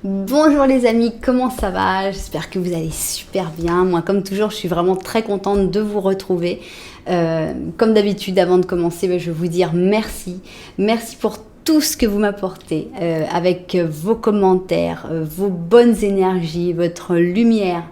Bonjour les amis, comment ça va? J'espère que vous allez super bien. Moi, comme toujours, je suis vraiment très contente de vous retrouver. Comme d'habitude, avant de commencer, je vais vous dire merci. Merci pour tout ce que vous m'apportez avec vos commentaires, vos bonnes énergies, votre lumière.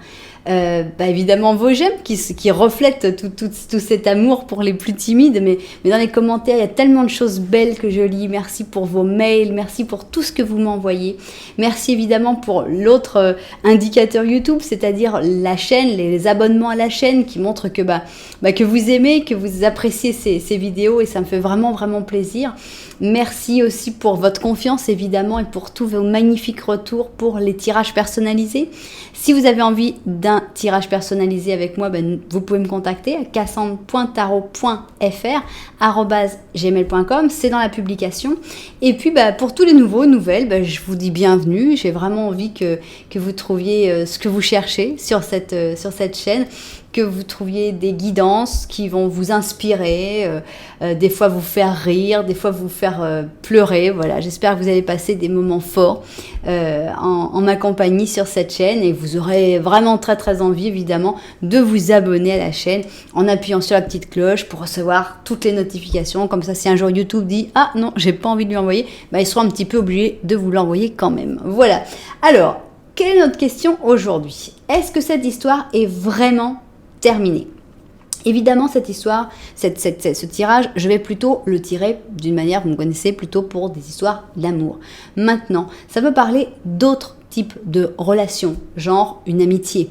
Évidemment vos j'aime qui reflètent tout cet amour pour les plus timides, mais dans les commentaires il y a tellement de choses belles que je lis. Merci pour vos mails, merci pour tout ce que vous m'envoyez, merci évidemment pour l'autre indicateur YouTube, c'est-à-dire la chaîne, les abonnements à la chaîne qui montrent que vous aimez, que vous appréciez ces vidéos, et ça me fait vraiment plaisir. Merci aussi pour votre confiance évidemment et pour tous vos magnifiques retours pour les tirages personnalisés. Si vous avez envie d'un tirage personnalisé avec moi, vous pouvez me contacter à cassandre.tarot.fr@gmail.com, c'est dans la publication. Et puis pour tous les nouvelles, je vous dis bienvenue. J'ai vraiment envie que vous trouviez ce que vous cherchez sur cette chaîne, que vous trouviez des guidances qui vont vous inspirer, des fois vous faire rire, des fois vous faire pleurer. Voilà, j'espère que vous allez passer des moments forts en ma compagnie sur cette chaîne, et vous aurez vraiment très envie évidemment de vous abonner à la chaîne en appuyant sur la petite cloche pour recevoir toutes les notifications. Comme ça, si un jour YouTube dit « Ah non, j'ai pas envie de lui envoyer », ils seront un petit peu obligés de vous l'envoyer quand même. Voilà. Alors, quelle est notre question aujourd'hui? Est-ce que cette histoire est vraiment terminée? Évidemment, cette histoire, ce tirage, je vais plutôt le tirer d'une manière, vous me connaissez, plutôt pour des histoires d'amour. Maintenant, ça peut parler d'autres types de relations, genre une amitié,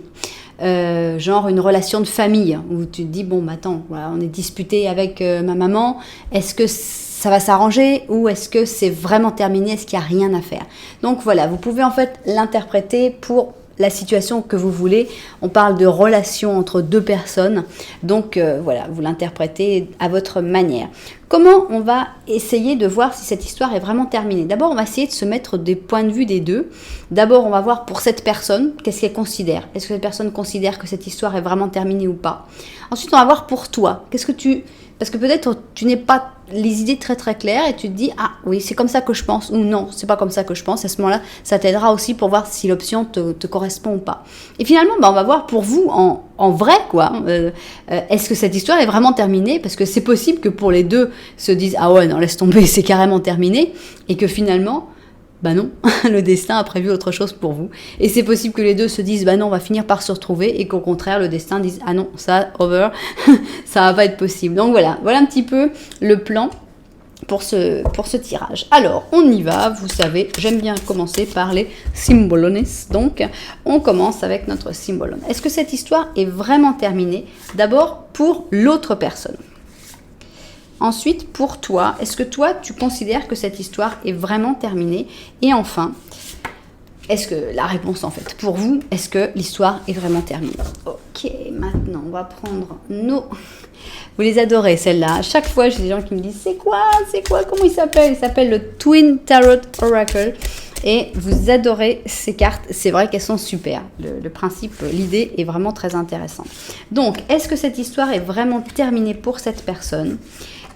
genre une relation de famille, où tu te dis, attends, voilà, on est disputé avec ma maman, est-ce que ça va s'arranger ou est-ce que c'est vraiment terminé, est-ce qu'il n'y a rien à faire? Donc voilà, vous pouvez en fait l'interpréter pour la situation que vous voulez. On parle de relation entre deux personnes, donc voilà, vous l'interprétez à votre manière. Comment on va essayer de voir si cette histoire est vraiment terminée? D'abord, on va essayer de se mettre des points de vue des deux. D'abord, on va voir pour cette personne, qu'est-ce qu'elle considère. Est-ce que cette personne considère que cette histoire est vraiment terminée ou pas? Ensuite, on va voir pour toi. Parce que peut-être tu n'es pas les idées très claires et tu te dis « Ah oui, c'est comme ça que je pense » ou « Non, c'est pas comme ça que je pense ». À ce moment-là, ça t'aidera aussi pour voir si l'option te correspond ou pas. Et finalement, on va voir pour vous en vrai, quoi. Est-ce que cette histoire est vraiment terminée? Parce que c'est possible que pour les deux se disent « Ah ouais, non, laisse tomber, c'est carrément terminé » et que finalement... non, le destin a prévu autre chose pour vous. Et c'est possible que les deux se disent, non, on va finir par se retrouver, et qu'au contraire, le destin dise, ah non, ça, over, ça va pas être possible. Donc voilà un petit peu le plan pour ce tirage. Alors, on y va, vous savez, j'aime bien commencer par les symbolones. Donc, on commence avec notre symbolone. Est-ce que cette histoire est vraiment terminée? D'abord, pour l'autre personne. Ensuite, pour toi, est-ce que toi, tu considères que cette histoire est vraiment terminée? Et enfin, est-ce que la réponse, en fait, pour vous, est-ce que l'histoire est vraiment terminée? Ok, maintenant, on va prendre nos... Vous les adorez, celles-là. À chaque fois, j'ai des gens qui me disent, c'est quoi? Comment il s'appelle? Il s'appelle le Twin Tarot Oracle. Et vous adorez ces cartes, c'est vrai qu'elles sont super. Le principe, l'idée est vraiment très intéressante. Donc, est-ce que cette histoire est vraiment terminée pour cette personne?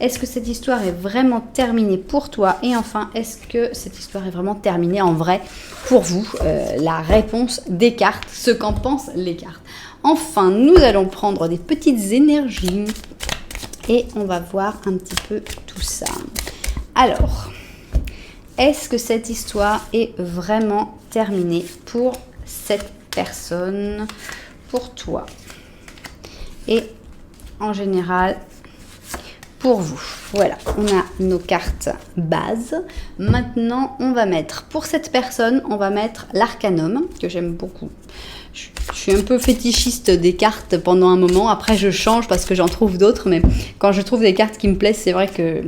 Est-ce que cette histoire est vraiment terminée pour toi? Et enfin, est-ce que cette histoire est vraiment terminée en vrai pour vous? La réponse des cartes, ce qu'en pensent les cartes. Enfin, nous allons prendre des petites énergies et on va voir un petit peu tout ça. Alors, est-ce que cette histoire est vraiment terminée pour cette personne, pour toi? Et en général, pour vous. Voilà, on a nos cartes base. Maintenant, on va mettre, pour cette personne, on va mettre l'arcanum, que j'aime beaucoup. Je suis un peu fétichiste des cartes pendant un moment. Après, je change parce que j'en trouve d'autres. Mais quand je trouve des cartes qui me plaisent, c'est vrai que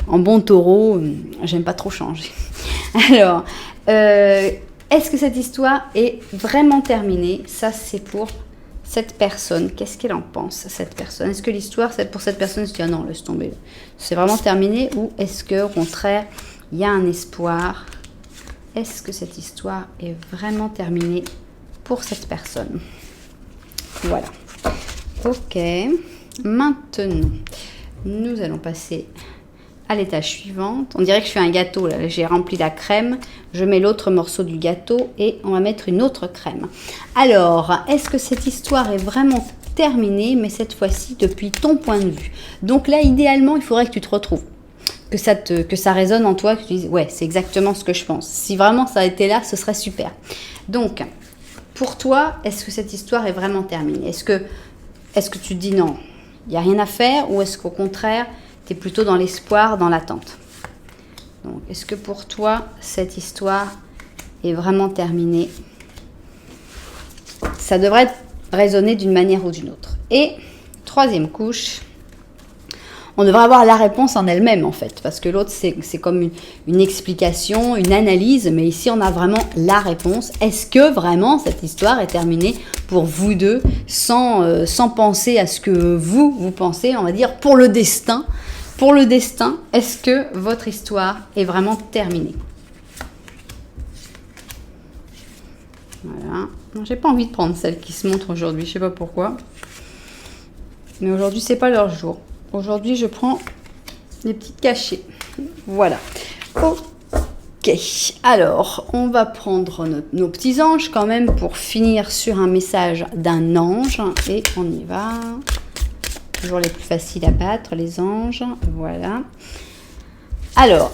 en bon taureau, j'aime pas trop changer. Alors, est-ce que cette histoire est vraiment terminée? Ça, c'est pour cette personne. Qu'est-ce qu'elle en pense, cette personne? Est-ce que l'histoire, pour cette personne, se dit, ah non, laisse tomber, c'est vraiment terminé? Ou est-ce qu'au contraire, il y a un espoir? Est-ce que cette histoire est vraiment terminée pour cette personne? Voilà. Ok. Maintenant, nous allons passer à l'étage suivant. On dirait que je fais un gâteau. Là, j'ai rempli la crème. Je mets l'autre morceau du gâteau et on va mettre une autre crème. Alors, est-ce que cette histoire est vraiment terminée, mais cette fois-ci depuis ton point de vue? Donc là, idéalement, il faudrait que tu te retrouves. Que ça résonne en toi, que tu dises, ouais, c'est exactement ce que je pense. Si vraiment ça a été là, ce serait super. Donc, pour toi, est-ce que cette histoire est vraiment terminée? Est-ce que tu te dis non, il n'y a rien à faire, ou est-ce qu'au contraire, tu es plutôt dans l'espoir, dans l'attente? Donc, est-ce que pour toi, cette histoire est vraiment terminée? Ça devrait résonner d'une manière ou d'une autre. Et, troisième couche, on devrait avoir la réponse en elle-même, en fait, parce que l'autre, c'est comme une explication, une analyse, mais ici, on a vraiment la réponse. Est-ce que vraiment cette histoire est terminée pour vous deux, sans penser à ce que vous pensez, on va dire, pour le destin? Pour le destin, est-ce que votre histoire est vraiment terminée? Voilà. J'ai pas envie de prendre celle qui se montre aujourd'hui, je sais pas pourquoi. Mais aujourd'hui, c'est pas leur jour. Aujourd'hui, je prends des petites cachets. Voilà. Ok. Alors, on va prendre nos petits anges quand même pour finir sur un message d'un ange. Et on y va. Toujours les plus faciles à battre, les anges. Voilà. Alors,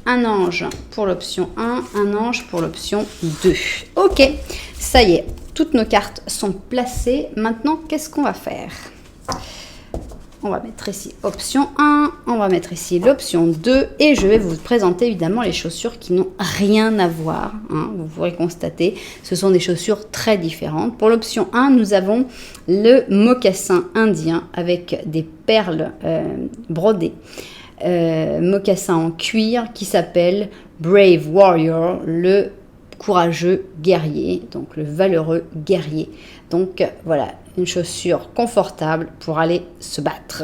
un ange pour l'option 1, un ange pour l'option 2. Ok. Ça y est. Toutes nos cartes sont placées. Maintenant, qu'est-ce qu'on va faire ? On va mettre ici option 1, on va mettre ici l'option 2 et je vais vous présenter évidemment les chaussures qui n'ont rien à voir. Hein, vous pourrez constater, ce sont des chaussures très différentes. Pour l'option 1, nous avons le mocassin indien avec des perles brodées. Mocassin en cuir qui s'appelle Brave Warrior, le courageux guerrier, donc le valeureux guerrier. Donc voilà, une chaussure confortable pour aller se battre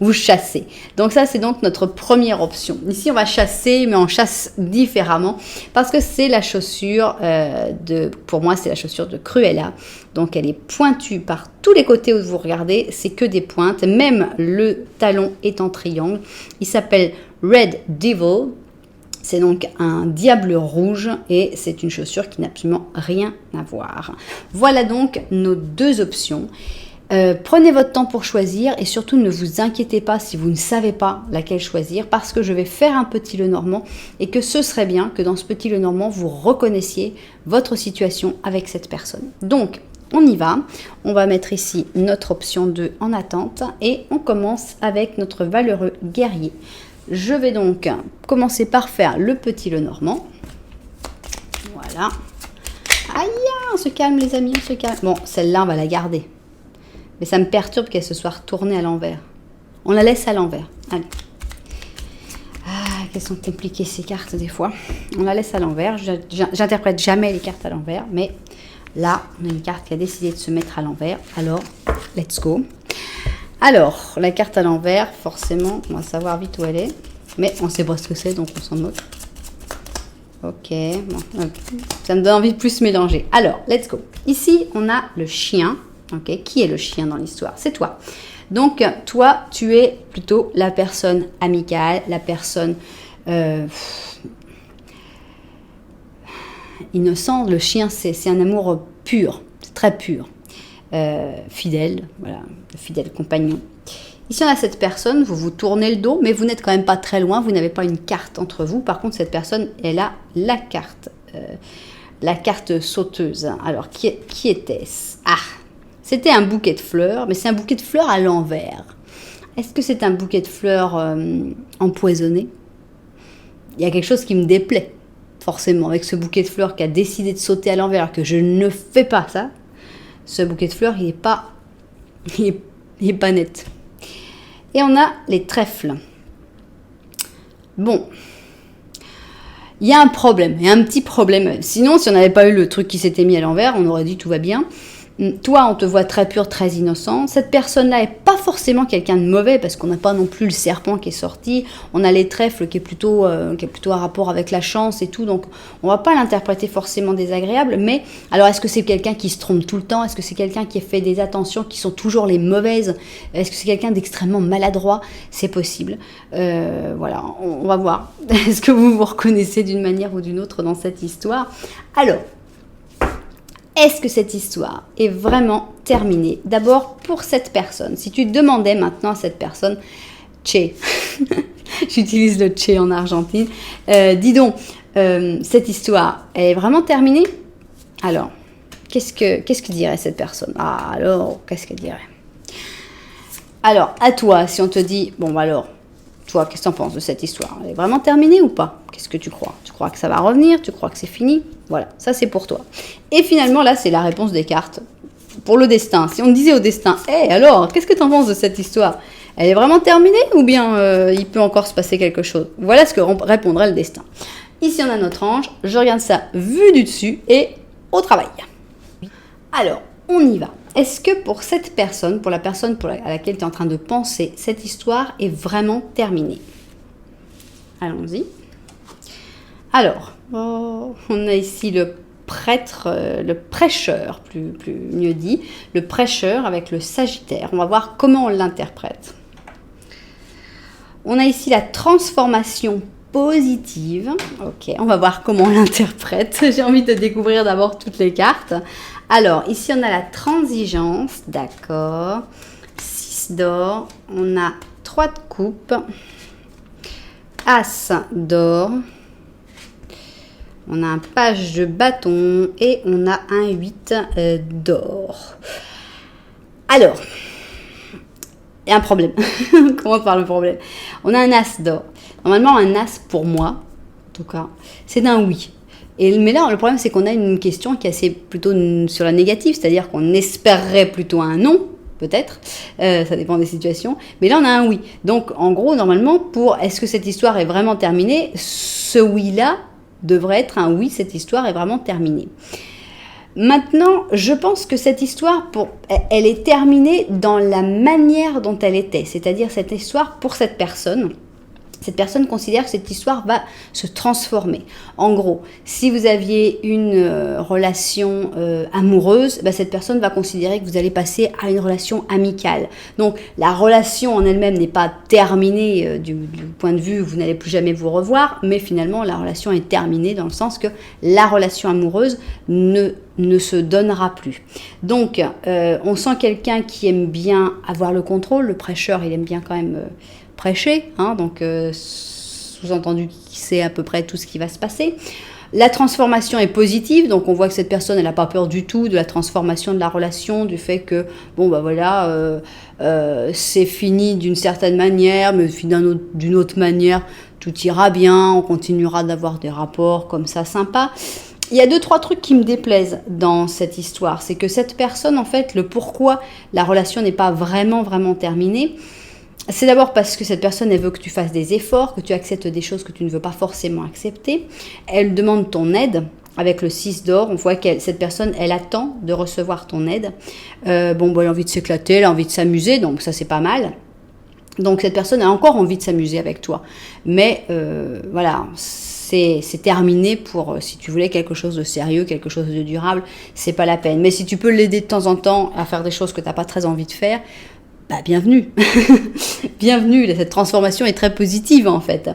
ou chasser. Donc ça, c'est donc notre première option. Ici, on va chasser, mais on chasse différemment parce que c'est la chaussure pour moi, c'est la chaussure de Cruella. Donc elle est pointue par tous les côtés où vous regardez, c'est que des pointes. Même le talon est en triangle. Il s'appelle Red Devil. C'est donc un diable rouge et c'est une chaussure qui n'a absolument rien à voir. Voilà donc nos deux options. Prenez votre temps pour choisir et surtout ne vous inquiétez pas si vous ne savez pas laquelle choisir parce que je vais faire un petit Lenormand et que ce serait bien que dans ce petit Lenormand vous reconnaissiez votre situation avec cette personne. Donc, on y va. On va mettre ici notre option 2 en attente et on commence avec notre valeureux guerrier. Je vais donc commencer par faire le petit Lenormand. Voilà. Aïe, on se calme les amis, on se calme. Bon, celle-là, on va la garder. Mais ça me perturbe qu'elle se soit retournée à l'envers. On la laisse à l'envers. Allez. Ah, qu'elles sont compliquées ces cartes des fois. On la laisse à l'envers. J'interprète jamais les cartes à l'envers. Mais là, on a une carte qui a décidé de se mettre à l'envers. Alors, let's go. Alors, la carte à l'envers, forcément, on va savoir vite où elle est. Mais on ne sait pas ce que c'est, donc on s'en moque. Ok, bon, ça me donne envie de plus mélanger. Alors, let's go. Ici, on a le chien. Ok, qui est le chien dans l'histoire? C'est toi. Donc, toi, tu es plutôt la personne amicale, la personne innocente. Le chien, c'est un amour pur, c'est très pur. Fidèle, voilà, le fidèle compagnon. Ici, on a cette personne, vous vous tournez le dos, mais vous n'êtes quand même pas très loin, vous n'avez pas une carte entre vous. Par contre, cette personne, elle a la carte sauteuse. Alors, qui était-ce? Ah, c'était un bouquet de fleurs, mais c'est un bouquet de fleurs à l'envers. Est-ce que c'est un bouquet de fleurs empoisonné? Il y a quelque chose qui me déplaît, forcément, avec ce bouquet de fleurs qui a décidé de sauter à l'envers, alors que je ne fais pas ça. Ce bouquet de fleurs, il est pas net. Et on a les trèfles. Bon, il y a un problème, il y a un petit problème. Sinon, si on n'avait pas eu le truc qui s'était mis à l'envers, on aurait dit tout va bien. Toi, on te voit très pur, très innocent. Cette personne-là est pas forcément quelqu'un de mauvais parce qu'on n'a pas non plus le serpent qui est sorti. On a les trèfles qui est plutôt un rapport avec la chance et tout. Donc, on va pas l'interpréter forcément désagréable. Mais alors, est-ce que c'est quelqu'un qui se trompe tout le temps? Est-ce que c'est quelqu'un qui fait des attentions qui sont toujours les mauvaises? Est-ce que c'est quelqu'un d'extrêmement maladroit? C'est possible. Voilà, on va voir. Est-ce que vous vous reconnaissez d'une manière ou d'une autre dans cette histoire? Alors, est-ce que cette histoire est vraiment terminée? D'abord, pour cette personne, si tu demandais maintenant à cette personne, Che, j'utilise le Che en Argentine, dis donc, cette histoire, elle est vraiment terminée? Alors, qu'est-ce que dirait cette personne? Ah, alors, qu'est-ce qu'elle dirait? Alors, à toi, si on te dit, bon, alors, toi, qu'est-ce que tu en penses de cette histoire? Elle est vraiment terminée ou pas? Qu'est-ce que tu crois? Tu crois que ça va revenir? Tu crois que c'est fini? Voilà, ça c'est pour toi. Et finalement, là, c'est la réponse des cartes. Pour le destin, si on disait au destin, hé, alors, qu'est-ce que tu en penses de cette histoire? Elle est vraiment terminée ou bien il peut encore se passer quelque chose? Voilà ce que répondrait le destin. Ici, on a notre ange. Je regarde ça vu du dessus et au travail. Alors, on y va. Est-ce que pour cette personne, pour la personne à laquelle tu es en train de penser, cette histoire est vraiment terminée? Allons-y. Alors, on a ici le prêtre, le prêcheur, mieux dit, le prêcheur avec le Sagittaire. On va voir comment on l'interprète. On a ici la transformation positive. Ok, on va voir comment on l'interprète. J'ai envie de découvrir d'abord toutes les cartes. Alors, ici, on a la transigence, d'accord. 6 d'or, on a 3 de coupe, As d'or, on a un page de bâton et on a un 8 d'or. Alors, il y a un problème. Comment on parle le problème? On a un As d'or. Normalement, un As pour moi, en tout cas, c'est un oui. Mais là, le problème, c'est qu'on a une question qui est assez plutôt sur la négative, c'est-à-dire qu'on espérerait plutôt un non, peut-être, ça dépend des situations, mais là, on a un oui. Donc, en gros, normalement, pour est-ce que cette histoire est vraiment terminée, ce oui-là devrait être un oui, cette histoire est vraiment terminée. Maintenant, je pense que cette histoire, elle est terminée dans la manière dont elle était, c'est-à-dire cette histoire pour cette personne considère que cette histoire va se transformer. En gros, si vous aviez une relation amoureuse, cette personne va considérer que vous allez passer à une relation amicale. Donc, la relation en elle-même n'est pas terminée du point de vue où vous n'allez plus jamais vous revoir, mais finalement, la relation est terminée dans le sens que la relation amoureuse ne se donnera plus. Donc, on sent quelqu'un qui aime bien avoir le contrôle. Le prêcheur, il aime bien quand même prêcher, hein, donc sous-entendu qu'il sait à peu près tout ce qui va se passer. La transformation est positive, donc on voit que cette personne, elle n'a pas peur du tout de la transformation de la relation, du fait que, bon, voilà, c'est fini d'une certaine manière, mais d'une autre manière, tout ira bien, on continuera d'avoir des rapports comme ça sympas. Il y a 2-3 trucs qui me déplaisent dans cette histoire. C'est que cette personne, en fait, le pourquoi la relation n'est pas vraiment terminée, c'est d'abord parce que cette personne, elle veut que tu fasses des efforts, que tu acceptes des choses que tu ne veux pas forcément accepter. Elle demande ton aide. Avec le 6 d'or, on voit que cette personne, elle attend de recevoir ton aide. Elle a envie de s'éclater, elle a envie de s'amuser, donc ça, c'est pas mal. Donc cette personne a encore envie de s'amuser avec toi. Mais voilà, c'est terminé pour, si tu voulais quelque chose de sérieux, quelque chose de durable, c'est pas la peine. Mais si tu peux l'aider de temps en temps à faire des choses que tu n'as pas très envie de faire, bienvenue. Bienvenue, cette transformation est très positive en fait.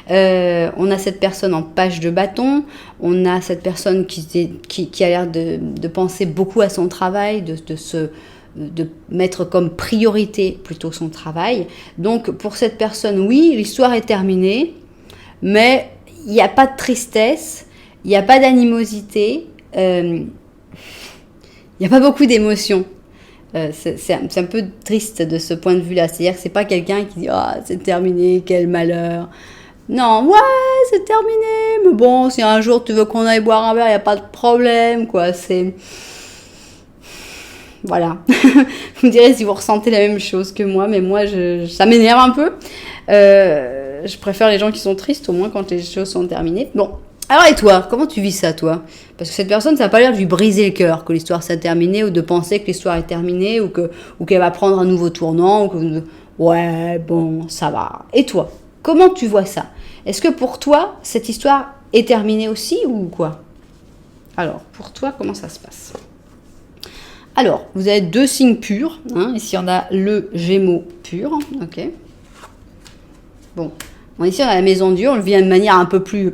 On a cette personne en page de bâton, on a cette personne qui a l'air de penser beaucoup à son travail, de mettre comme priorité plutôt son travail. Donc pour cette personne, oui, l'histoire est terminée, mais il n'y a pas de tristesse, il n'y a pas d'animosité, il n'y a pas beaucoup d'émotions. C'est un peu triste de ce point de vue-là. C'est-à-dire que c'est pas quelqu'un qui dit « Ah, c'est terminé, quel malheur !» Non, ouais, c'est terminé, mais bon, si un jour tu veux qu'on aille boire un verre, il n'y a pas de problème, quoi. C'est... Voilà. Vous me direz si vous ressentez la même chose que moi, mais moi, ça m'énerve un peu. Je préfère les gens qui sont tristes, au moins quand les choses sont terminées. Bon, Alors et toi, comment tu vis ça toi? Parce que cette personne, ça n'a pas l'air de lui briser le cœur que l'histoire s'est terminée ou de penser que l'histoire est terminée ou qu'elle va prendre un nouveau tournant ou que ouais, bon, ça va. Et toi, comment tu vois ça? Est-ce que pour toi, cette histoire est terminée aussi ou quoi? Alors, pour toi, comment ça se passe? Alors, vous avez 2 signes purs. Hein, ici, on a le Gémeaux pur. Ok. Bon, ici, on a la Maison Dieu. On le vit de manière un peu plus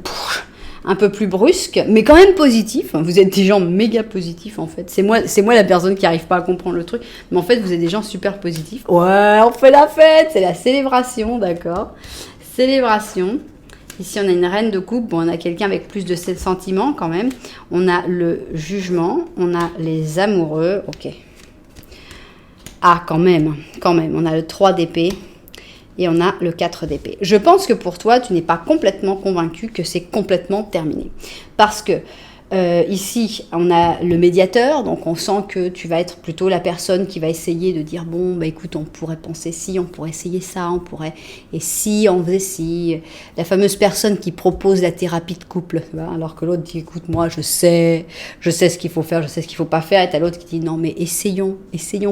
brusque, mais quand même positif. Vous êtes des gens méga positifs, en fait. C'est moi la personne qui n'arrive pas à comprendre le truc. Mais en fait, vous êtes des gens super positifs. Ouais, on fait la fête. C'est la célébration, d'accord. Célébration. Ici, on a une reine de coupe. Bon, on a quelqu'un avec plus de sentiments quand même. On a le jugement. On a les amoureux. Ok. Ah, quand même. On a le 3 d'épée. Et on a le 4 d'épée. Je pense que pour toi, tu n'es pas complètement convaincu que c'est complètement terminé. Parce que ici, on a le médiateur, donc on sent que tu vas être plutôt la personne qui va essayer de dire, bon, bah écoute, on pourrait penser ci, on pourrait essayer ça, on pourrait, et si, on faisait ci. La fameuse personne qui propose la thérapie de couple, alors que l'autre dit, écoute, moi, je sais ce qu'il faut faire, je sais ce qu'il ne faut pas faire, et t'as l'autre qui dit, non, mais essayons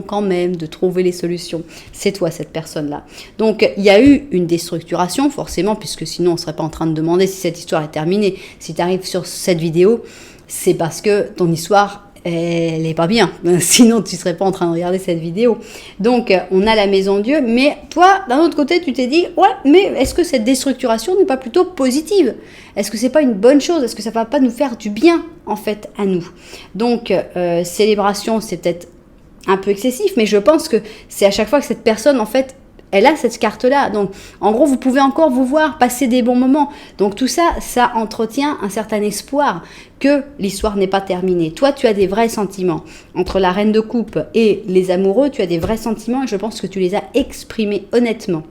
quand même de trouver les solutions. C'est toi, cette personne-là. Donc, il y a eu une déstructuration, forcément, puisque sinon, on ne serait pas en train de demander si cette histoire est terminée. Si tu arrives sur cette vidéo, c'est parce que ton histoire, elle n'est pas bien. Sinon, tu ne serais pas en train de regarder cette vidéo. Donc, on a la Maison Dieu. Mais toi, d'un autre côté, tu t'es dit, ouais, mais est-ce que cette déstructuration n'est pas plutôt positive? Est-ce que c'est pas une bonne chose? Est-ce que ça ne va pas nous faire du bien, en fait, à nous? Donc, célébration, c'est peut-être un peu excessif, mais je pense que c'est à chaque fois que cette personne, en fait, elle a cette carte-là. Donc, en gros, vous pouvez encore vous voir passer des bons moments. Donc, tout ça, ça entretient un certain espoir que l'histoire n'est pas terminée. Toi, tu as des vrais sentiments. Entre la reine de coupe et les amoureux, tu as des vrais sentiments et je pense que tu les as exprimés honnêtement.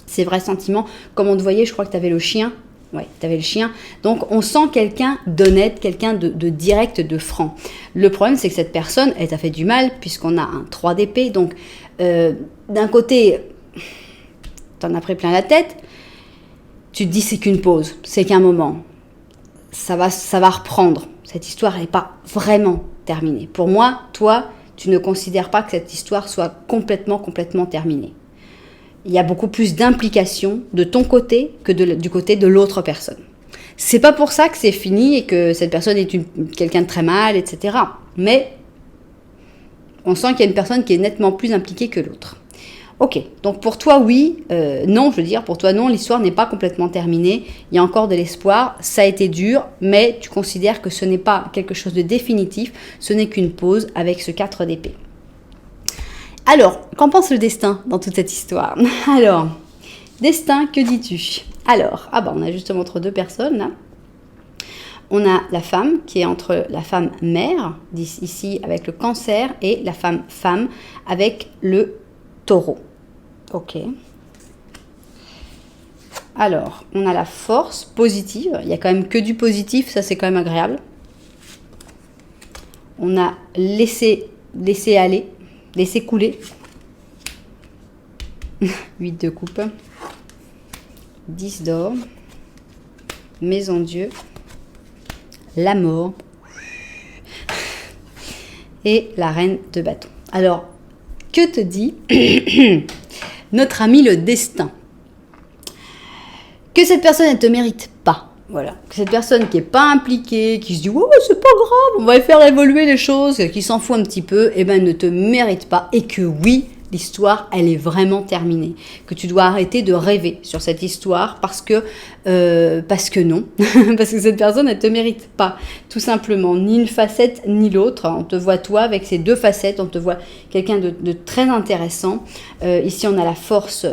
Ces vrais sentiments, comme on te voyait, je crois que tu avais le chien. Ouais, tu avais le chien. Donc, on sent quelqu'un d'honnête, quelqu'un de direct, de franc. Le problème, c'est que cette personne, elle t'a fait du mal puisqu'on a un 3 d'épée. Donc, d'un côté, t'en as pris plein la tête, tu te dis c'est qu'une pause, c'est qu'un moment, ça va reprendre, cette histoire n'est pas vraiment terminée. Pour moi, toi, tu ne considères pas que cette histoire soit complètement terminée. Il y a beaucoup plus d'implication de ton côté que du côté de l'autre personne. C'est pas pour ça que c'est fini et que cette personne est quelqu'un de très mal, etc. Mais on sent qu'il y a une personne qui est nettement plus impliquée que l'autre. Ok, donc pour toi, oui, non, je veux dire, pour toi, non, l'histoire n'est pas complètement terminée. Il y a encore de l'espoir, ça a été dur, mais tu considères que ce n'est pas quelque chose de définitif, ce n'est qu'une pause avec ce 4 d'épée. Alors, qu'en pense le destin dans toute cette histoire? Alors, destin, que dis-tu? Alors, on a justement entre 2 personnes, là. On a la femme qui est entre la femme mère, ici avec le cancer, et la femme avec le taureau. Ok. Alors, on a la force positive. Il y a quand même que du positif, ça c'est quand même agréable. On a laissé aller, laisser couler. 8 de coupe. 10 d'or. Maison Dieu. La mort. Et la reine de bâton. Alors, que te dit notre ami le destin? Que cette personne, elle te mérite pas. Voilà. Que cette personne qui n'est pas impliquée, qui se dit « Oh, c'est pas grave, on va faire évoluer les choses », qui s'en fout un petit peu, ne te mérite pas. Et que oui, l'histoire, elle est vraiment terminée. Que tu dois arrêter de rêver sur cette histoire parce que non. Parce que cette personne, elle ne te mérite pas. Tout simplement, ni une facette ni l'autre. On te voit toi avec ces 2 facettes. On te voit quelqu'un de très intéressant. Ici, on a la force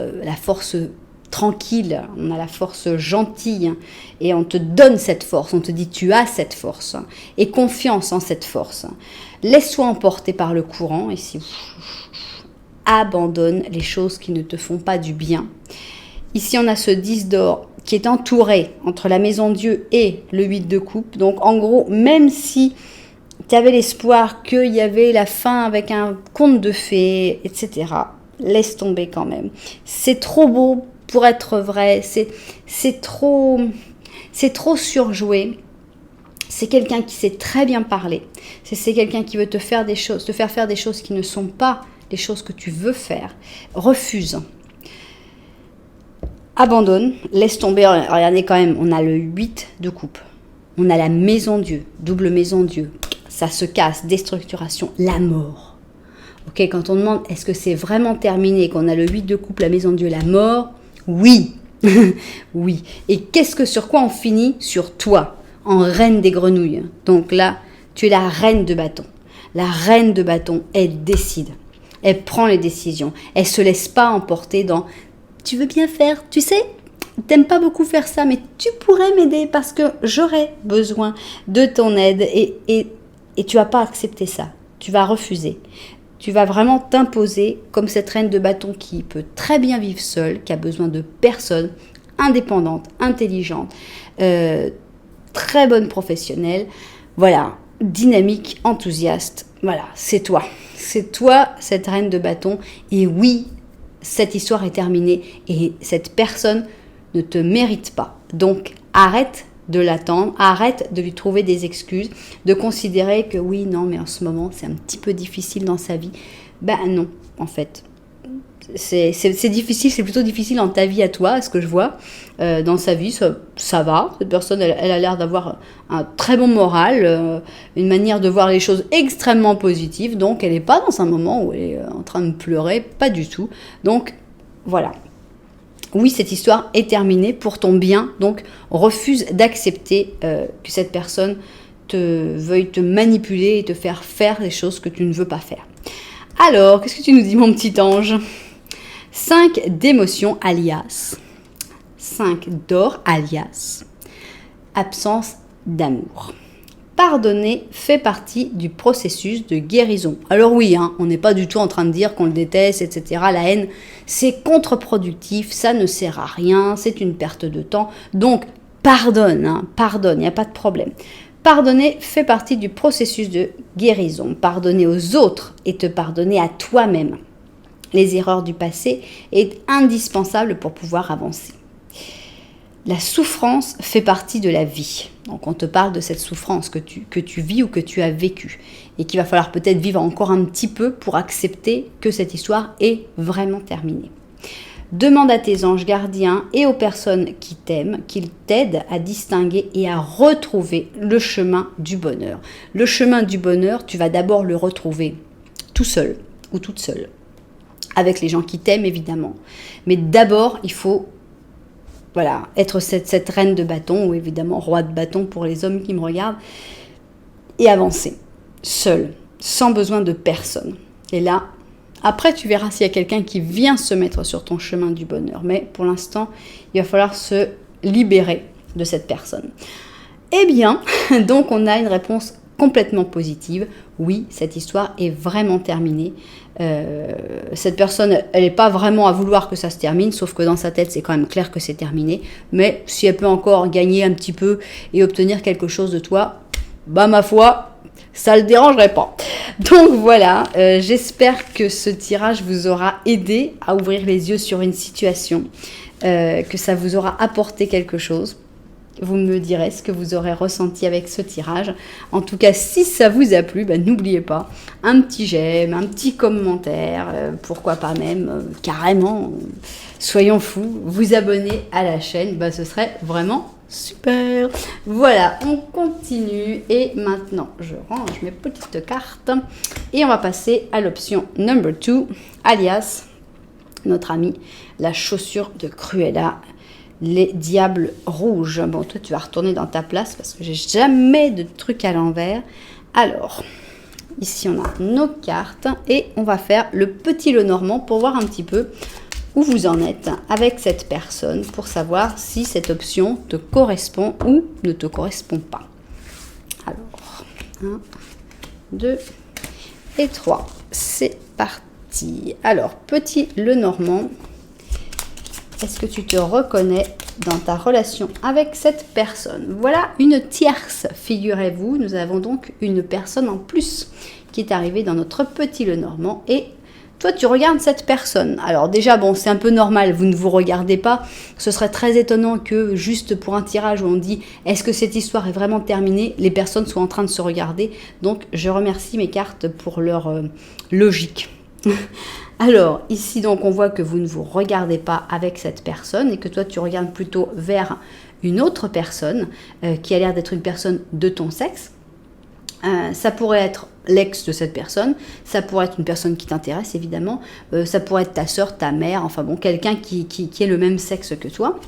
tranquille, on a la force gentille et on te donne cette force, on te dit tu as cette force et confiance en cette force. Laisse-toi emporter par le courant et si abandonne les choses qui ne te font pas du bien. Ici on a ce 10 d'or qui est entouré entre la Maison Dieu et le 8 de coupe. Donc en gros, même si tu avais l'espoir qu'il y avait la fin avec un conte de fées, etc., laisse tomber quand même. C'est trop beau pour être vrai, c'est trop surjoué. C'est quelqu'un qui sait très bien parler. C'est quelqu'un qui veut te faire faire des choses qui ne sont pas les choses que tu veux faire. Refuse. Abandonne, laisse tomber. Regardez quand même, on a le 8 de coupe. On a la maison Dieu, double maison Dieu. Ça se casse, déstructuration, la mort. Ok, quand on demande est-ce que c'est vraiment terminé, qu'on a le 8 de coupe, la maison Dieu, la mort, oui. Oui. Et sur quoi on finit? Sur toi, en reine des grenouilles. Donc là, tu es la reine de bâton. La reine de bâton, elle décide. Elle prend les décisions. Elle se laisse pas emporter dans « tu veux bien faire, tu sais, t'aimes pas beaucoup faire ça, mais tu pourrais m'aider parce que j'aurais besoin de ton aide. » Et tu vas pas accepter ça. Tu vas refuser. Tu vas vraiment t'imposer comme cette reine de bâton qui peut très bien vivre seule, qui a besoin de personne, indépendante, intelligente, très bonne professionnelle, voilà, dynamique, enthousiaste. Voilà, c'est toi. C'est toi, cette reine de bâton. Et oui, cette histoire est terminée et cette personne ne te mérite pas. Donc, arrête de l'attendre, arrête de lui trouver des excuses, de considérer que oui, non, mais en ce moment, c'est un petit peu difficile dans sa vie. Ben non, en fait. C'est difficile, c'est plutôt difficile dans ta vie à toi, ce que je vois. Dans sa vie, ça va. Cette personne, elle a l'air d'avoir un très bon moral, une manière de voir les choses extrêmement positive. Donc, elle n'est pas dans un moment où elle est en train de pleurer, pas du tout. Donc, voilà. Oui, cette histoire est terminée pour ton bien, donc refuse d'accepter que cette personne veuille te manipuler et te faire faire des choses que tu ne veux pas faire. Alors, qu'est-ce que tu nous dis, mon petit ange? 5 d'émotion alias 5 d'or alias absence d'amour. Pardonner fait partie du processus de guérison. Alors oui, on n'est pas du tout en train de dire qu'on le déteste, etc. La haine, c'est contre-productif, ça ne sert à rien, c'est une perte de temps. Donc, pardonne, pardonne, il n'y a pas de problème. Pardonner fait partie du processus de guérison. Pardonner aux autres et te pardonner à toi-même. Les erreurs du passé est indispensable pour pouvoir avancer. La souffrance fait partie de la vie. Donc on te parle de cette souffrance que tu vis ou que tu as vécue et qu'il va falloir peut-être vivre encore un petit peu pour accepter que cette histoire est vraiment terminée. Demande à tes anges gardiens et aux personnes qui t'aiment qu'ils t'aident à distinguer et à retrouver le chemin du bonheur. Le chemin du bonheur, tu vas d'abord le retrouver tout seul ou toute seule, avec les gens qui t'aiment évidemment. Mais d'abord, il faut être cette reine de bâton, ou évidemment roi de bâton pour les hommes qui me regardent, et avancer, seul, sans besoin de personne. Et là, après tu verras s'il y a quelqu'un qui vient se mettre sur ton chemin du bonheur. Mais pour l'instant, il va falloir se libérer de cette personne. Eh bien, donc on a une réponse complètement positive. Oui, cette histoire est vraiment terminée. Cette personne, elle n'est pas vraiment à vouloir que ça se termine, sauf que dans sa tête, c'est quand même clair que c'est terminé. Mais si elle peut encore gagner un petit peu et obtenir quelque chose de toi, bah ma foi, ça ne le dérangerait pas. Donc voilà, j'espère que ce tirage vous aura aidé à ouvrir les yeux sur une situation, que ça vous aura apporté quelque chose. Vous me direz ce que vous aurez ressenti avec ce tirage. En tout cas, si ça vous a plu, n'oubliez pas, un petit j'aime, un petit commentaire, pourquoi pas même, carrément, soyons fous, vous abonner à la chaîne, ce serait vraiment super. Voilà, on continue et maintenant, je range mes petites cartes et on va passer à l'option number 2, alias notre amie, la chaussure de Cruella. Les diables rouges. Bon, toi, tu vas retourner dans ta place parce que j'ai jamais de trucs à l'envers. Alors, ici, on a nos cartes et on va faire le petit Lenormand pour voir un petit peu où vous en êtes avec cette personne pour savoir si cette option te correspond ou ne te correspond pas. Alors, 1, 2 et 3. C'est parti. Alors, petit Lenormand. Est-ce que tu te reconnais dans ta relation avec cette personne? Voilà une tierce, figurez-vous. Nous avons donc une personne en plus qui est arrivée dans notre petit Lenormand. Et toi, tu regardes cette personne. Alors déjà, bon, c'est un peu normal, vous ne vous regardez pas. Ce serait très étonnant que juste pour un tirage où on dit « Est-ce que cette histoire est vraiment terminée ?» les personnes soient en train de se regarder. Donc, je remercie mes cartes pour leur logique. Alors, ici, donc, on voit que vous ne vous regardez pas avec cette personne et que toi, tu regardes plutôt vers une autre personne qui a l'air d'être une personne de ton sexe. Ça pourrait être l'ex de cette personne, ça pourrait être une personne qui t'intéresse évidemment, ça pourrait être ta sœur, ta mère, enfin bon, quelqu'un qui est le même sexe que toi.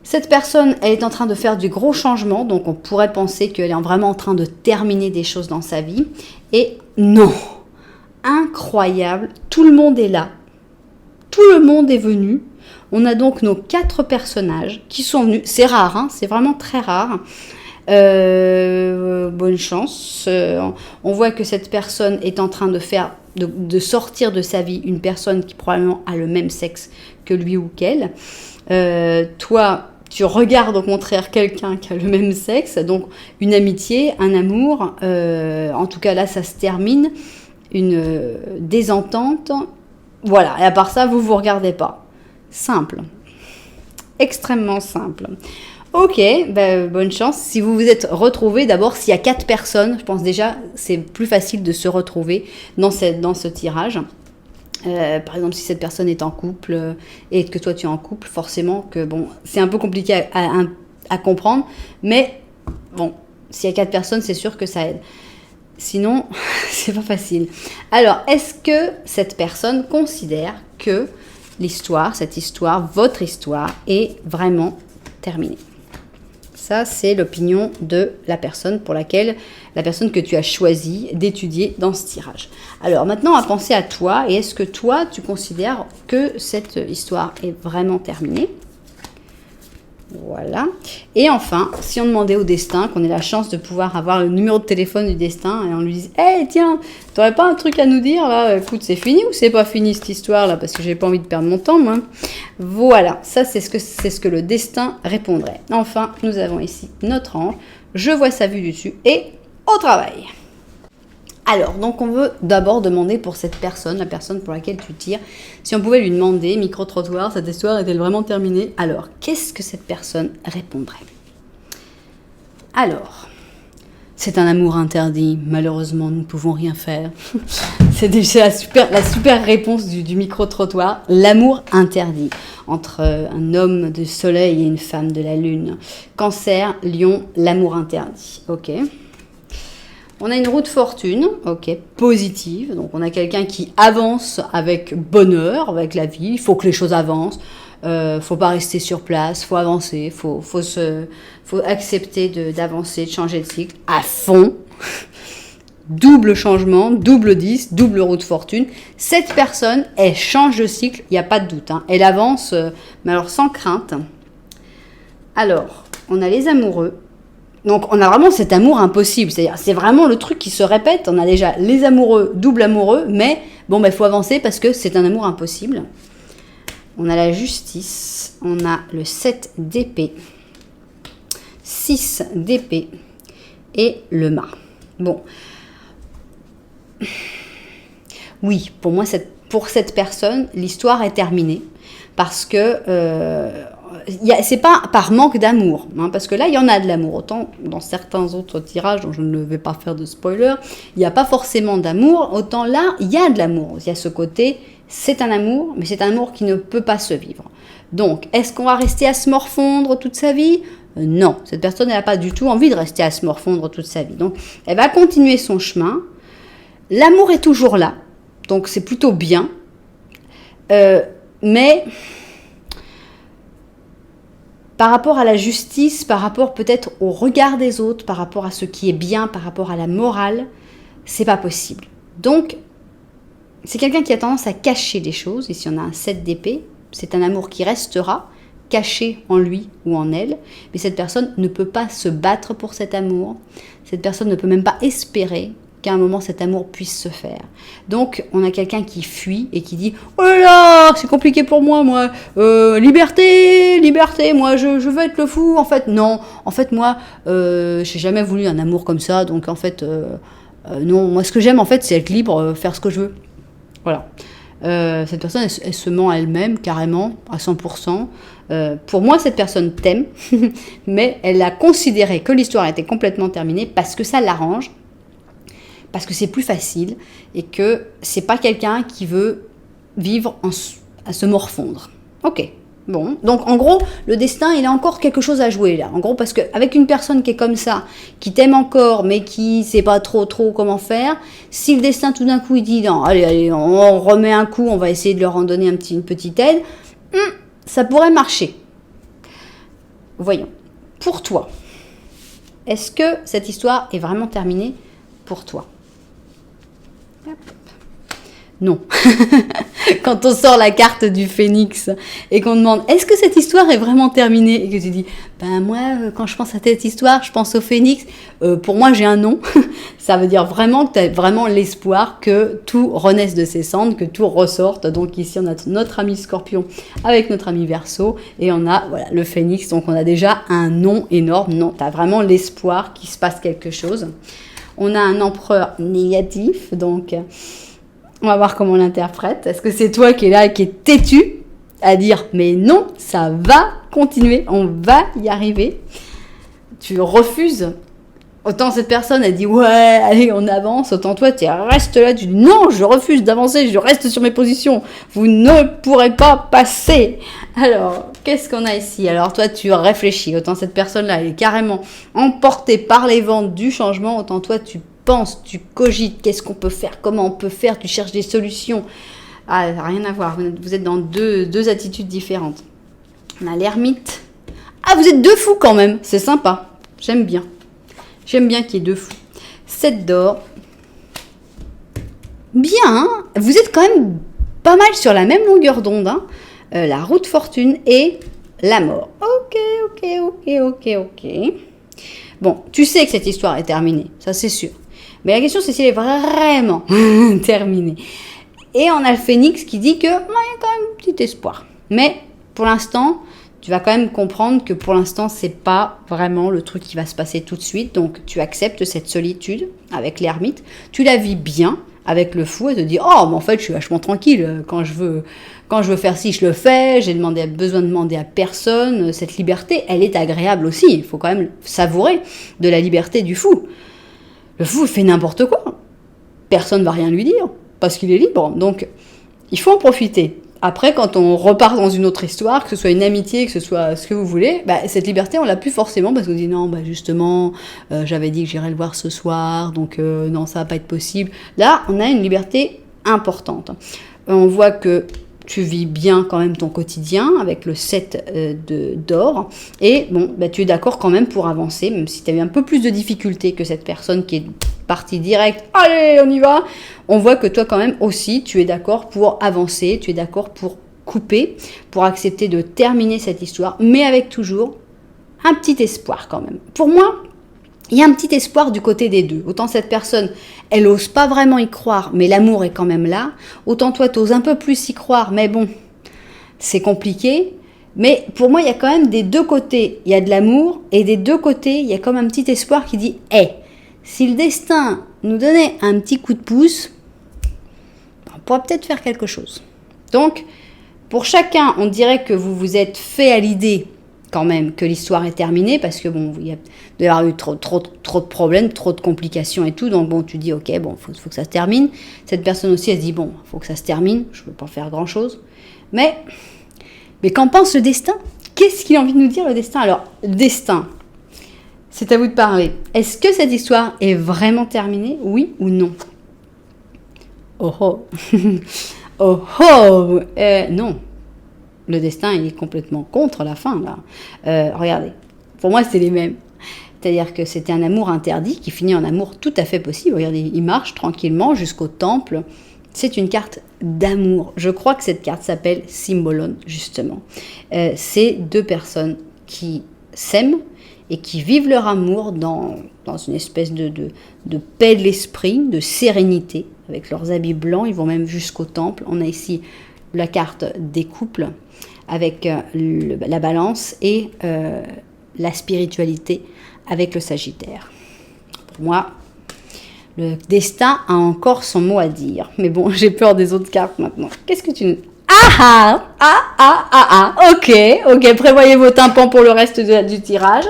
Cette personne, elle est en train de faire du gros changement, donc on pourrait penser qu'elle est vraiment en train de terminer des choses dans sa vie. Et non, incroyable, tout le monde est là, tout le monde est venu. On a donc nos 4 personnages qui sont venus, c'est rare, hein, c'est vraiment très rare. Bonne chance. On voit que cette personne est en train de sortir de sa vie une personne qui probablement a le même sexe que lui ou qu'elle. Toi, tu regardes au contraire quelqu'un qui a le même sexe, donc une amitié, un amour. En tout cas là, ça se termine, une désentente. Voilà. Et à part ça, vous regardez pas. Simple, extrêmement simple. Ok, bonne chance. Si vous vous êtes retrouvés, d'abord, s'il y a 4 personnes, je pense déjà c'est plus facile de se retrouver dans ce tirage. Par exemple, si cette personne est en couple et que toi tu es en couple, forcément que bon, c'est un peu compliqué à comprendre, mais bon, s'il y a 4 personnes, c'est sûr que ça aide. Sinon, c'est pas facile. Alors, est-ce que cette personne considère que cette histoire, votre histoire, est vraiment terminée ? Ça, c'est l'opinion de la personne la personne que tu as choisi d'étudier dans ce tirage. Alors maintenant, on va penser à toi. Et est-ce que toi, tu considères que cette histoire est vraiment terminée ? Voilà. Et enfin, si on demandait au destin, qu'on ait la chance de pouvoir avoir le numéro de téléphone du destin et on lui dit « Hey, tiens, t'aurais pas un truc à nous dire là ? Écoute, c'est fini ou c'est pas fini cette histoire là ? Parce que j'ai pas envie de perdre mon temps, moi. » Voilà, ça c'est ce que le destin répondrait. Enfin, nous avons ici notre ange. Je vois sa vue du dessus et au travail. Alors, donc on veut d'abord demander pour cette personne, la personne pour laquelle tu tires, si on pouvait lui demander, micro-trottoir, cette histoire est-elle vraiment terminée ? Alors, qu'est-ce que cette personne répondrait ? Alors, c'est un amour interdit, malheureusement nous ne pouvons rien faire. C'est déjà la super réponse du micro-trottoir, l'amour interdit, entre un homme de soleil et une femme de la lune. Cancer, Lion, l'amour interdit, ok. On a une roue de fortune, ok, positive. Donc on a quelqu'un qui avance avec bonheur, avec la vie. Il faut que les choses avancent. Faut pas rester sur place. Faut avancer. Faut accepter d'avancer, de changer de cycle à fond. Double changement, double 10, double roue de fortune. Cette personne, elle change de cycle. Il n'y a pas de doute. Hein. Elle avance, mais alors sans crainte. Alors, on a les amoureux. Donc, on a vraiment cet amour impossible. C'est-à-dire, c'est vraiment le truc qui se répète. On a déjà les amoureux, double amoureux, mais bon, il faut avancer parce que c'est un amour impossible. On a la justice. On a le 7 d'épée, 6 d'épée et le mât. Bon. Oui, pour moi, pour cette personne, l'histoire est terminée parce que... c'est pas par manque d'amour, hein, parce que là, il y en a de l'amour. Autant dans certains autres tirages, dont je ne vais pas faire de spoiler, il n'y a pas forcément d'amour. Autant là, il y a de l'amour. Il y a ce côté, c'est un amour, mais c'est un amour qui ne peut pas se vivre. Donc, est-ce qu'on va rester à se morfondre toute sa vie ? Non, cette personne, elle n'a pas du tout envie de rester à se morfondre toute sa vie. Donc, elle va continuer son chemin. L'amour est toujours là, donc c'est plutôt bien. Mais... par rapport à la justice, par rapport peut-être au regard des autres, par rapport à ce qui est bien, par rapport à la morale, c'est pas possible. Donc, c'est quelqu'un qui a tendance à cacher des choses. Ici, on a un 7 d'épée. C'est un amour qui restera caché en lui ou en elle. Mais cette personne ne peut pas se battre pour cet amour. Cette personne ne peut même pas espérer qu'à un moment cet amour puisse se faire. Donc on a quelqu'un qui fuit et qui dit « Oh là là, c'est compliqué pour moi, liberté, moi je veux être le fou. » En fait non, en fait moi j'ai jamais voulu un amour comme ça, donc en fait non, moi ce que j'aime en fait c'est être libre, faire ce que je veux. Voilà. Cette personne, elle se ment à elle-même carrément, à 100%. Pour moi, cette personne t'aime, mais elle a considéré que l'histoire était complètement terminée parce que ça l'arrange, parce que c'est plus facile et que c'est pas quelqu'un qui veut vivre à se morfondre. Ok. Bon, donc en gros, le destin, il a encore quelque chose à jouer là. En gros, parce qu'avec une personne qui est comme ça, qui t'aime encore, mais qui sait pas trop comment faire, si le destin tout d'un coup il dit non, allez, on remet un coup, on va essayer de leur en donner une petite aide, ça pourrait marcher. Voyons. Pour toi, est-ce que cette histoire est vraiment terminée pour toi? Non. Quand on sort la carte du phénix et qu'on demande est-ce que cette histoire est vraiment terminée et que tu dis ben moi quand je pense à cette histoire je pense au phénix, pour moi j'ai un non. Ça veut dire vraiment que tu as vraiment l'espoir que tout renaisse de ses cendres, que tout ressorte. Donc ici on a notre ami Scorpion avec notre ami Verseau et on a voilà, le phénix, donc on a déjà un non énorme. Non, tu as vraiment l'espoir qu'il se passe quelque chose. On a un empereur négatif, donc on va voir comment on l'interprète. Est-ce que c'est toi qui es là et qui est têtu à dire mais non, ça va continuer, on va y arriver. Tu refuses. Autant cette personne elle dit ouais, allez on avance, autant toi tu restes là, tu dis non, je refuse d'avancer, je reste sur mes positions. Vous ne pourrez pas passer. Alors, qu'est-ce qu'on a ici? Alors toi tu réfléchis, autant cette personne-là elle est carrément emportée par les vents du changement, autant toi tu penses, tu cogites, qu'est-ce qu'on peut faire, comment on peut faire, tu cherches des solutions. Ah, rien à voir, vous êtes dans deux attitudes différentes. On a l'ermite. Ah, vous êtes deux fous quand même, c'est sympa, j'aime bien. J'aime bien qu'il y ait deux fous. 7 d'or. Bien, hein, vous êtes quand même pas mal sur la même longueur d'onde. Hein. La roue de fortune et la mort. Ok. Bon, tu sais que cette histoire est terminée, ça c'est sûr. Mais la question c'est si elle est vraiment terminée. Et on a le phénix qui dit que il y a quand même un petit espoir. Mais pour l'instant, tu vas quand même comprendre que pour l'instant, c'est pas vraiment le truc qui va se passer tout de suite. Donc, tu acceptes cette solitude avec l'ermite. Tu la vis bien avec le fou et te dis oh, mais en fait, je suis vachement tranquille. Quand je veux faire ci, je le fais. J'ai besoin de demander à personne. Cette liberté, elle est agréable aussi. Il faut quand même savourer de la liberté du fou. Le fou, il fait n'importe quoi. Personne ne va rien lui dire parce qu'il est libre. Donc, il faut en profiter. Après, quand on repart dans une autre histoire, que ce soit une amitié, que ce soit ce que vous voulez, cette liberté, on l'a plus forcément parce qu'on dit non, justement, j'avais dit que j'irais le voir ce soir, donc non, ça va pas être possible. Là, on a une liberté importante. On voit que tu vis bien quand même ton quotidien avec le 7 d'or et bon, tu es d'accord quand même pour avancer, même si tu as eu un peu plus de difficultés que cette personne qui est partie direct, allez, on y va. On voit que toi quand même aussi, tu es d'accord pour avancer, tu es d'accord pour couper, pour accepter de terminer cette histoire, mais avec toujours un petit espoir quand même. Pour moi, il y a un petit espoir du côté des deux. Autant cette personne, elle n'ose pas vraiment y croire, mais l'amour est quand même là. Autant toi, tu oses un peu plus y croire, mais bon, c'est compliqué. Mais pour moi, il y a quand même des deux côtés. Il y a de l'amour et des deux côtés, il y a comme un petit espoir qui dit « Hey, si le destin nous donnait un petit coup de pouce, on pourrait peut-être faire quelque chose. » Donc, pour chacun, on dirait que vous vous êtes fait à l'idée quand même que l'histoire est terminée parce que bon, il y a d'avoir eu trop de problèmes, trop de complications et tout. Donc bon, tu dis ok, bon, faut que ça se termine. Cette personne aussi, elle se dit bon, faut que ça se termine. Je veux pas faire grand chose. Mais qu'en pense le destin? Qu'est-ce qu'il a envie de nous dire le destin? Alors, le destin, c'est à vous de parler. Est-ce que cette histoire est vraiment terminée? Oui ou non? Oh oh oh oh non. Le destin, il est complètement contre la fin, là. Regardez, pour moi, c'est les mêmes. C'est-à-dire que c'était un amour interdit qui finit en amour tout à fait possible. Regardez, il marche tranquillement jusqu'au temple. C'est une carte d'amour. Je crois que cette carte s'appelle Symbolon, justement. C'est deux personnes qui s'aiment et qui vivent leur amour dans une espèce de paix de l'esprit, de sérénité. Avec leurs habits blancs, ils vont même jusqu'au temple. On a ici la carte des couples avec la balance et la spiritualité avec le Sagittaire. Pour moi, Le destin a encore son mot à dire. Mais bon, j'ai peur des autres cartes maintenant. Qu'est-ce que tu nous... Ok, prévoyez vos tympans pour le reste du tirage.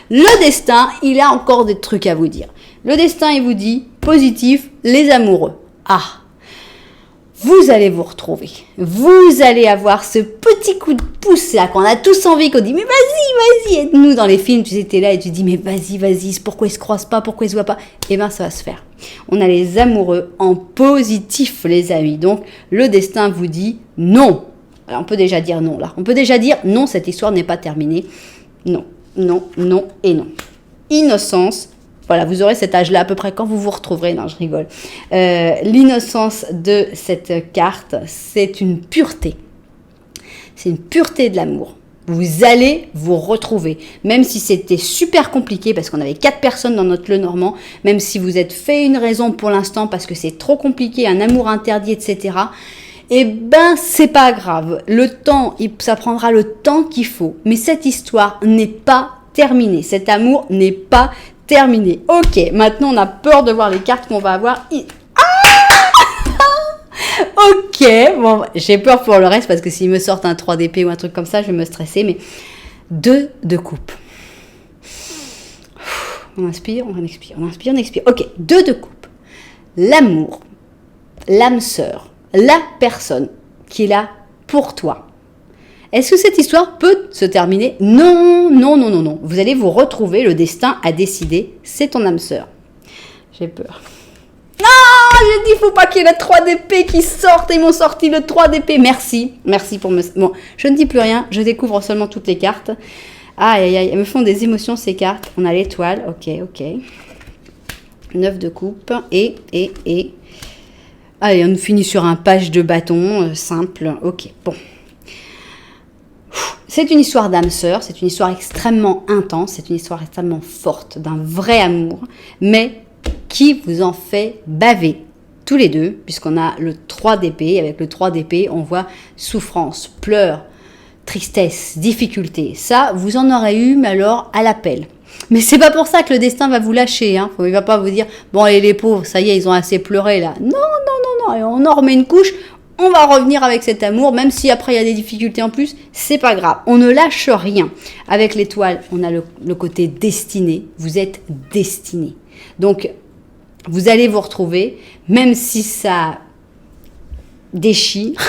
Le destin, il a encore des trucs à vous dire. Le destin, il vous dit, positif, les amoureux. Vous allez vous retrouver. Vous allez avoir ce petit coup de pouce là qu'on a tous envie, qu'on dit mais vas-y, aide-nous. Dans les films, tu étais là et tu dis mais vas-y, pourquoi ils se croisent pas, pourquoi ils se voient pas? Eh ben ça va se faire. On a les amoureux en positif, les amis. Donc le destin vous dit non. Alors, on peut déjà dire non là. On peut déjà dire non, cette histoire n'est pas terminée. Non et non. Innocence. Voilà, vous aurez cet âge-là à peu près quand vous vous retrouverez. Non, je rigole. L'innocence de cette carte, c'est une pureté. C'est une pureté de l'amour. Vous allez vous retrouver. Même si c'était super compliqué, parce qu'on avait 4 personnes dans notre Lenormand, même si vous êtes fait une raison pour l'instant, parce que c'est trop compliqué, un amour interdit, etc., eh ben, c'est pas grave. Le temps, ça prendra le temps qu'il faut. Mais cette histoire n'est pas terminée. Cet amour n'est pas terminé. Ok, maintenant on a peur de voir les cartes qu'on va avoir. Ok, bon, j'ai peur pour le reste parce que s'ils me sortent un 3 d'épée ou un truc comme ça, je vais me stresser. Mais 2 de coupe. On inspire, on expire, on inspire, on expire. Ok, 2 de coupe. L'amour, l'âme sœur, la personne qui est là pour toi. Est-ce que cette histoire peut se terminer? Non. Vous allez vous retrouver, le destin a décidé, c'est ton âme sœur. J'ai peur. J'ai dit, faut pas qu'il y ait le 3 d'épée qui sorte. Ils m'ont sorti le 3 d'épée. Merci pour me... Bon, je ne dis plus rien, je découvre seulement toutes les cartes. Aïe, elles me font des émotions ces cartes. On a l'étoile, ok. 9 de coupe et... Allez, on finit sur un page de bâton, simple, ok, bon. C'est une histoire d'âme sœur, c'est une histoire extrêmement intense, c'est une histoire extrêmement forte, d'un vrai amour, mais qui vous en fait baver tous les deux, puisqu'on a le 3 d'épée. Avec le 3 d'épée, on voit souffrance, pleurs, tristesse, difficulté. Ça, vous en aurez eu, mais alors à l'appel. Mais c'est pas pour ça que le destin va vous lâcher. Il va pas vous dire, bon, allez les pauvres, ça y est, ils ont assez pleuré là. Non, et on en remet une couche. On va revenir avec cet amour, même si après il y a des difficultés en plus, c'est pas grave. On ne lâche rien. Avec l'étoile, on a le côté destiné. Vous êtes destiné. Donc, vous allez vous retrouver, même si ça déchire,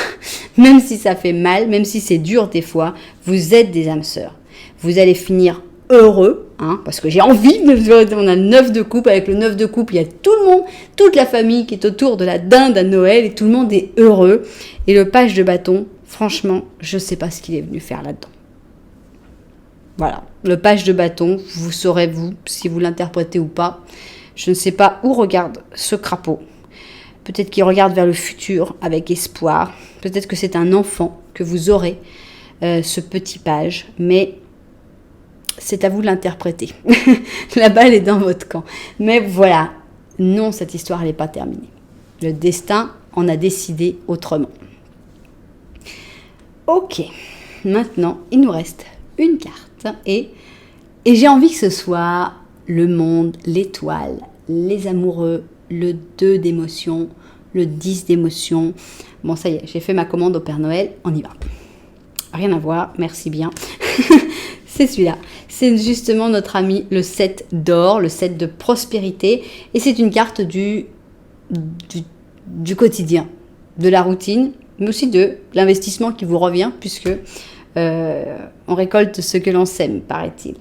même si ça fait mal, même si c'est dur des fois, vous êtes des âmes sœurs. Vous allez finir heureux, parce que j'ai envie, on a 9 de coupe, avec le 9 de coupe, il y a tout le monde, toute la famille qui est autour de la dinde à Noël, et tout le monde est heureux. Et le page de bâton, franchement, je ne sais pas ce qu'il est venu faire là-dedans. Voilà, le page de bâton, vous saurez vous, si vous l'interprétez ou pas. Je ne sais pas où regarde ce crapaud. Peut-être qu'il regarde vers le futur avec espoir. Peut-être que c'est un enfant que vous aurez, ce petit page, mais... c'est à vous de l'interpréter. La balle est dans votre camp. Mais voilà, non, cette histoire, elle n'est pas terminée. Le destin en a décidé autrement. Ok, maintenant, il nous reste une carte. Et j'ai envie que ce soit le monde, l'étoile, les amoureux, le 2 d'émotion, le 10 d'émotion. Bon, ça y est, j'ai fait ma commande au Père Noël, on y va. Rien à voir, merci bien. C'est celui-là. C'est justement notre ami le 7 d'or, le 7 de prospérité. Et c'est une carte du quotidien, de la routine, mais aussi de l'investissement qui vous revient, puisque on récolte ce que l'on sème, paraît-il.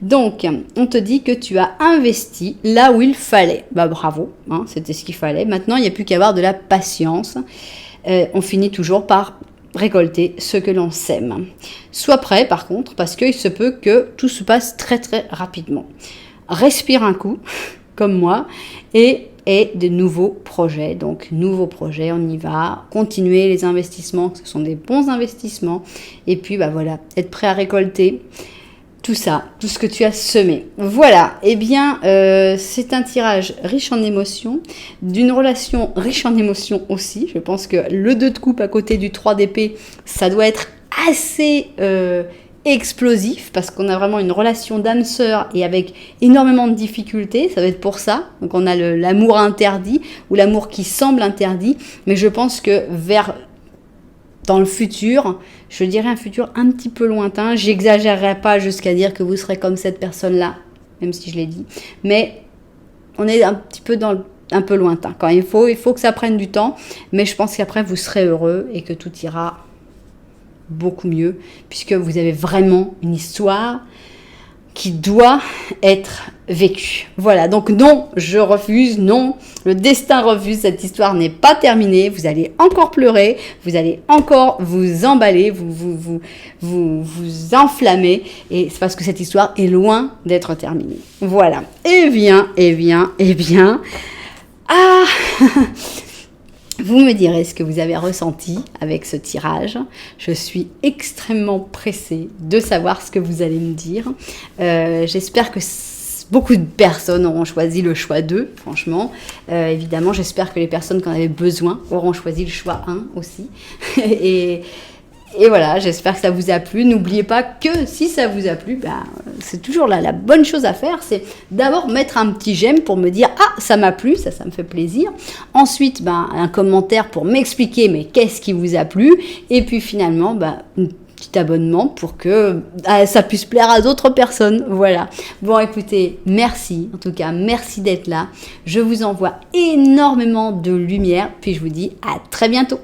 Donc, on te dit que tu as investi là où il fallait. Bah bravo, c'était ce qu'il fallait. Maintenant, il n'y a plus qu'à avoir de la patience. On finit toujours par récolter ce que l'on sème. Sois prêt par contre, parce qu'il se peut que tout se passe très très rapidement. Respire un coup, comme moi, et de nouveaux projets. Donc, nouveaux projets, on y va. Continuer les investissements, ce sont des bons investissements. Et puis, bah voilà, être prêt à récolter tout ça, tout ce que tu as semé. Voilà, eh bien, c'est un tirage riche en émotions, d'une relation riche en émotions aussi. Je pense que le 2 de coupe à côté du 3 d'épée, ça doit être assez explosif parce qu'on a vraiment une relation d'âme sœur et avec énormément de difficultés, ça va être pour ça. Donc on a l'amour interdit ou l'amour qui semble interdit, mais je pense que dans le futur, je dirais un futur un petit peu lointain, j'exagérerai pas jusqu'à dire que vous serez comme cette personne-là, même si je l'ai dit, mais on est un petit peu un peu lointain. Quand il faut que ça prenne du temps, mais je pense qu'après vous serez heureux et que tout ira beaucoup mieux, puisque vous avez vraiment une histoire qui doit être vécue. Voilà, donc non, je refuse, non, le destin refuse, cette histoire n'est pas terminée, vous allez encore pleurer, vous allez encore vous emballer, vous enflammer, et c'est parce que cette histoire est loin d'être terminée. Voilà, eh bien, ah vous me direz ce que vous avez ressenti avec ce tirage. Je suis extrêmement pressée de savoir ce que vous allez me dire. J'espère que beaucoup de personnes auront choisi le choix 2, franchement. Évidemment, j'espère que les personnes qui en avaient besoin auront choisi le choix 1 aussi. Et voilà, j'espère que ça vous a plu. N'oubliez pas que si ça vous a plu, c'est toujours la bonne chose à faire, c'est d'abord mettre un petit j'aime pour me dire « Ah, ça m'a plu, ça me fait plaisir ». Ensuite, un commentaire pour m'expliquer « Mais qu'est-ce qui vous a plu ?» Et puis finalement, un petit abonnement pour que ça puisse plaire à d'autres personnes. Voilà. Bon, écoutez, merci. En tout cas, merci d'être là. Je vous envoie énormément de lumière. Puis je vous dis à très bientôt.